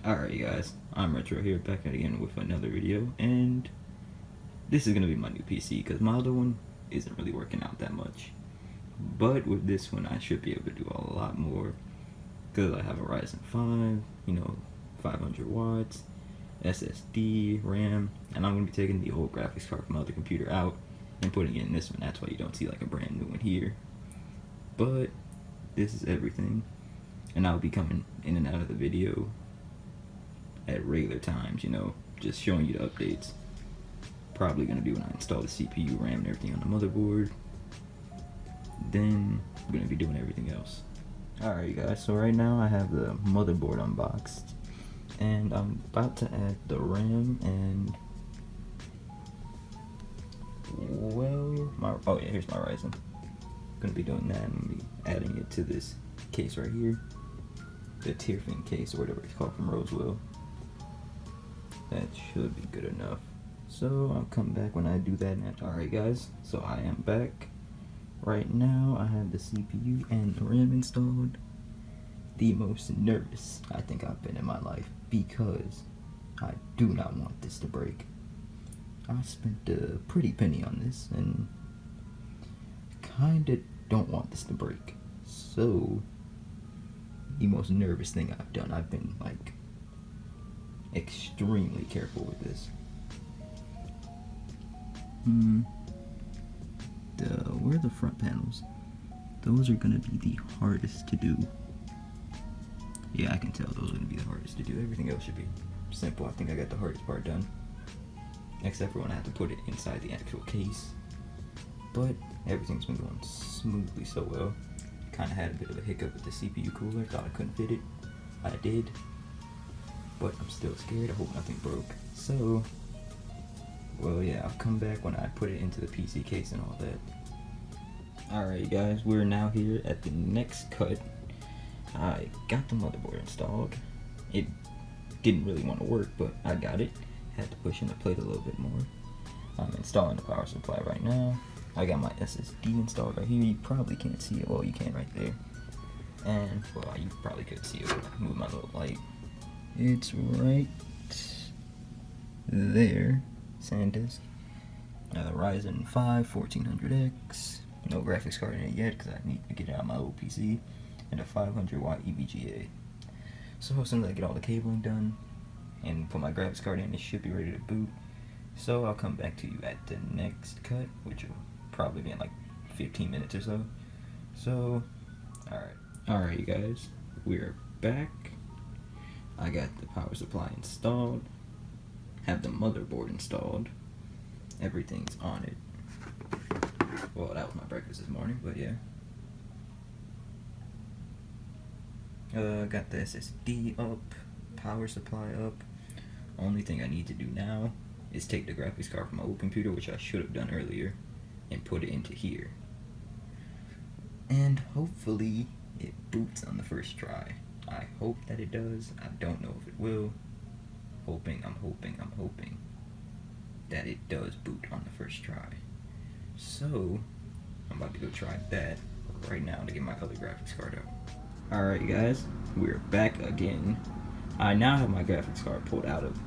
Alright guys, I'm Retro here, back at again with another video, and this is going to be my new PC, because my other one isn't really working out that much. But with this one, I should be able to do a lot more, because I have a Ryzen 5, 500 watts, SSD, RAM, and I'm going to be taking the old graphics card from my other computer out, and putting it in this one. That's why you don't see like a brand new one here. But, this is everything, and I'll be coming in and out of the video at regular times, just showing you the updates. Probably going to be when I install the CPU, RAM, and everything on the motherboard. Then I'm going to be doing everything else. Alright guys, so right now I have the motherboard unboxed, and I'm about to add the RAM and, well, here's my Ryzen. I'm going to be doing that, and I'm going to be adding it to this case right here. The TYRFING case, or whatever it's called, from Rosewill. That should be good enough. So I'll come back when I do that. Alright guys, so I am back. Right now I have the CPU and the RAM installed. The most nervous I think I've been in my life, because I do not want this to break. I spent a pretty penny on this and kinda don't want this to break. So the most nervous thing I've done, I've been like extremely careful with this. Where are the front panels? Those are gonna be the hardest to do. Yeah, I can tell those are gonna be the hardest to do. Everything else should be simple. I think I got the hardest part done, except for when I have to put it inside the actual case. But everything's been going smoothly so well. Kinda had a bit of a hiccup with the CPU cooler. Thought I couldn't fit it. I did. But I'm still scared. I hope nothing broke. So, well, yeah, I'll come back when I put it into the PC case and all that. Alright guys, we're now here at the next cut. I got the motherboard installed. It didn't really want to work, but I got it. Had to push in the plate a little bit more. I'm installing the power supply right now. I got my SSD installed right here. You probably can't see it. Well, you can right there. And, well, you probably could see it. Move my little light. It's right there. SanDisk. The Ryzen 5 1400X. No graphics card in it yet because I need to get it out of my old PC. And a 500 watt EVGA. So as soon as I get all the cabling done and put my graphics card in, it should be ready to boot. So I'll come back to you at the next cut, which will probably be in like 15 minutes or so. So, alright you guys, we're back. I got the power supply installed, have the motherboard installed, everything's on it. Well, that was my breakfast this morning, but yeah. Got the SSD up, power supply up. Only thing I need to do now is take the graphics card from my old computer, which I should have done earlier, and put it into here. And hopefully it boots on the first try. I hope that it does. I don't know if it will. I'm hoping that it does boot on the first try. So I'm about to go try that right now to get my other graphics card out. Alright guys, we're back again. I now have my graphics card pulled out of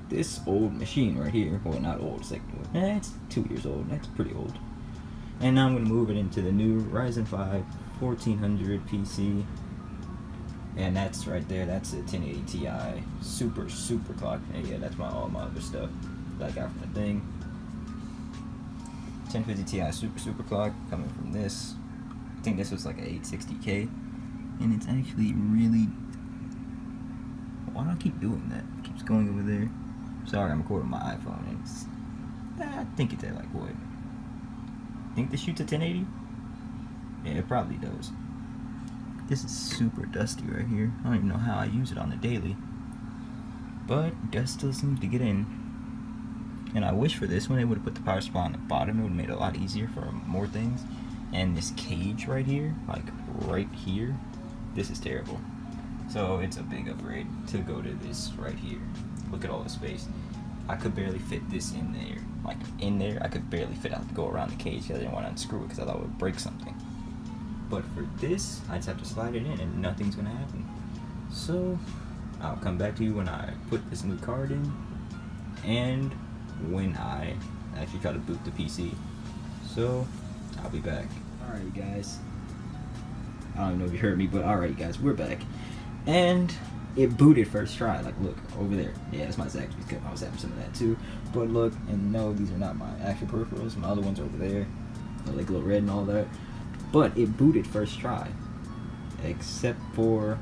this old machine right here. Well, not old, it's like, it's 2 years old. That's pretty old. And now I'm going to move it into the new Ryzen 5 1400 PC. And that's right there, that's a 1080 Ti super clock. And yeah, that's all my other stuff that I got from the thing. 1050 Ti super clock coming from this. I think this was like an 860K. And it's actually really... Why do I keep doing that? It keeps going over there. Sorry, I'm recording my iPhone, and it's... I think it's at like what? Think this shoots at 1080? Yeah, it probably does. This is super dusty right here. I don't even know how I use it on the daily. But dust still seems to get in. And I wish for this one they would have put the power supply on the bottom. It would have made it a lot easier for more things. And this cage right here, like right here, this is terrible. So it's a big upgrade to go to this right here. Look at all the space. I could barely fit this in there. Like in there, I could barely fit out to go around the cage because I didn't want to unscrew it because I thought it would break something. But for this, I just have to slide it in and nothing's gonna happen. So I'll come back to you when I put this new card in and when I actually try to boot the PC. So I'll be back. Alright guys, I don't even know if you heard me, but alright guys, we're back. And it booted first try. Like, look over there. Yeah, that's my Zach. I was having some of that too. But look, and no, these are not my actual peripherals. My other ones are over there. They're like a little red and all that. But it booted first try. Except for,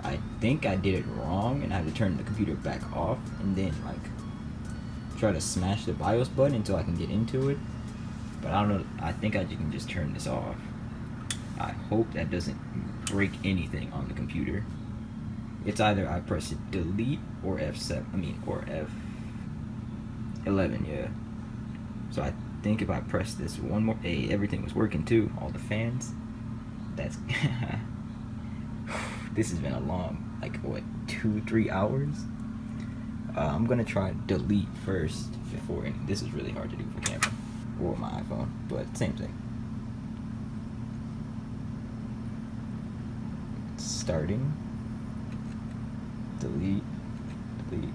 I think I did it wrong and I had to turn the computer back off and then like try to smash the BIOS button until I can get into it. But I don't know. I think I can just turn this off. I hope that doesn't break anything on the computer. It's either I press delete or F7. Or F11. Yeah. So I think if I press this one more, hey, everything was working too. All the fans. That's this has been a long, like what, 2-3 hours. I'm gonna try delete first before any. This is really hard to do for camera or my iPhone, but same thing. Starting. Delete, delete,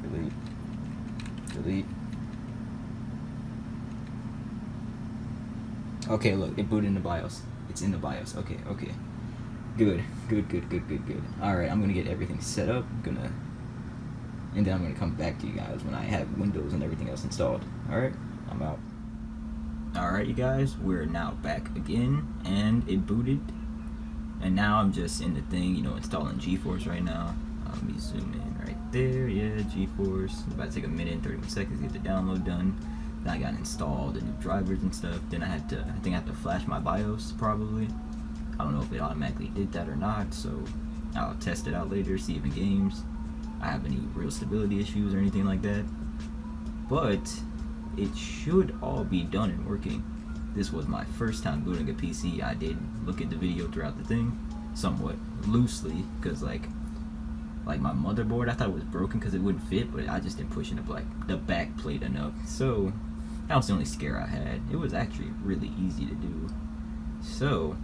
delete, delete. Okay, look, it booted in the BIOS. It's in the BIOS. Okay, okay. Good. Alright, I'm gonna get everything set up. And then I'm gonna come back to you guys when I have Windows and everything else installed. Alright, I'm out. Alright, you guys, we're now back again, and it booted. And now I'm just in the thing, you know, installing GeForce right now. Let me zoom in right there. Yeah, GeForce. It's about to take a minute and 31 seconds to get the download done. Then I got installed the new drivers and stuff. Then I think I have to flash my BIOS probably. I don't know if it automatically did that or not, so I'll test it out later, see if in games I have any real stability issues or anything like that. But it should all be done and working. This was my first time booting a PC. I did look at the video throughout the thing, somewhat loosely, because like my motherboard, I thought it was broken because it wouldn't fit, but I just didn't push into like the back plate enough. So that was the only scare I had. It was actually really easy to do. So,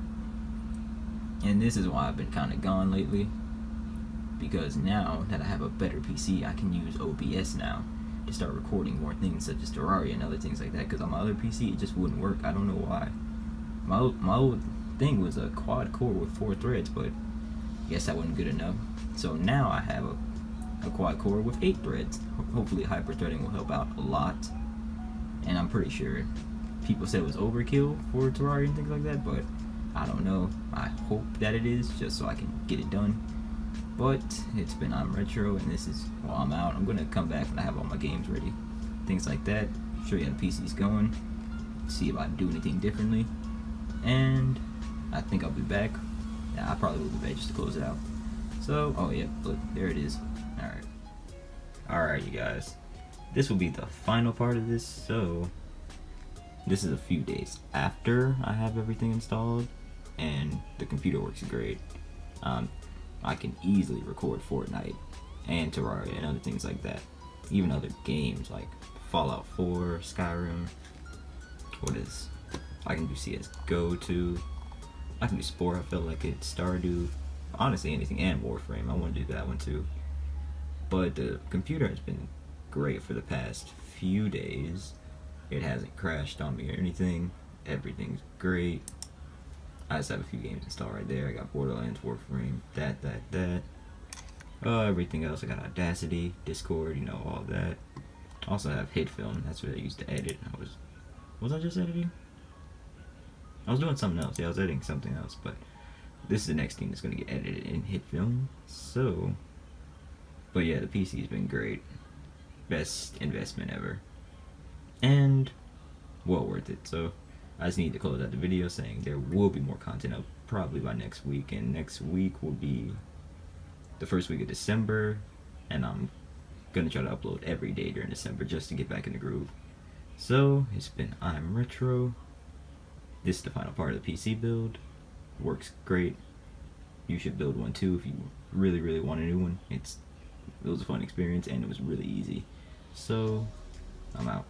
and this is why I've been kind of gone lately, because now that I have a better PC, I can use OBS now to start recording more things such as Terraria and other things like that, because on my other PC it just wouldn't work. I don't know why. My old thing was a quad core with 4 threads, but I guess that wasn't good enough. So now I have a quad core with 8 threads. Hopefully hyper threading will help out a lot. And I'm pretty sure people said it was overkill for Terraria and things like that, but I don't know. I hope that it is, just so I can get it done. But it's been I'm Retro, and this is while I'm out. I'm gonna come back when I have all my games ready, things like that. Show you how the PC's going, see if I do anything differently, and I think I'll be back. Yeah, I probably will be back just to close it out. So, oh yeah, look, there it is. Alright, you guys. This will be the final part of this. So, this is a few days after I have everything installed, and the computer works great. I can easily record Fortnite and Terraria and other things like that. Even other games like Fallout 4, Skyrim. I can do CSGO too. I can do Spore, I feel like it, Stardew. Honestly, anything, and Warframe. I want to do that one too. But the computer has been great for the past few days. It hasn't crashed on me or anything. Everything's great. I just have a few games installed right there. I got Borderlands, Warframe, that. Everything else, I got Audacity, Discord, you know, all that. Also have HitFilm, that's what I used to edit. Was I just editing? I was doing something else. Yeah, I was editing something else, but this is the next thing that's going to get edited in HitFilm. So, but yeah, the PC's been great. Best investment ever. And well worth it. So, I just need to close out the video saying there will be more content up probably by next week, and next week will be the first week of December, and I'm gonna try to upload every day during December just to get back in the groove. So it's been I'm Retro. This is the final part of the PC build. Works great. You should build one too if you really want a new one. It was a fun experience and it was really easy. So I'm out.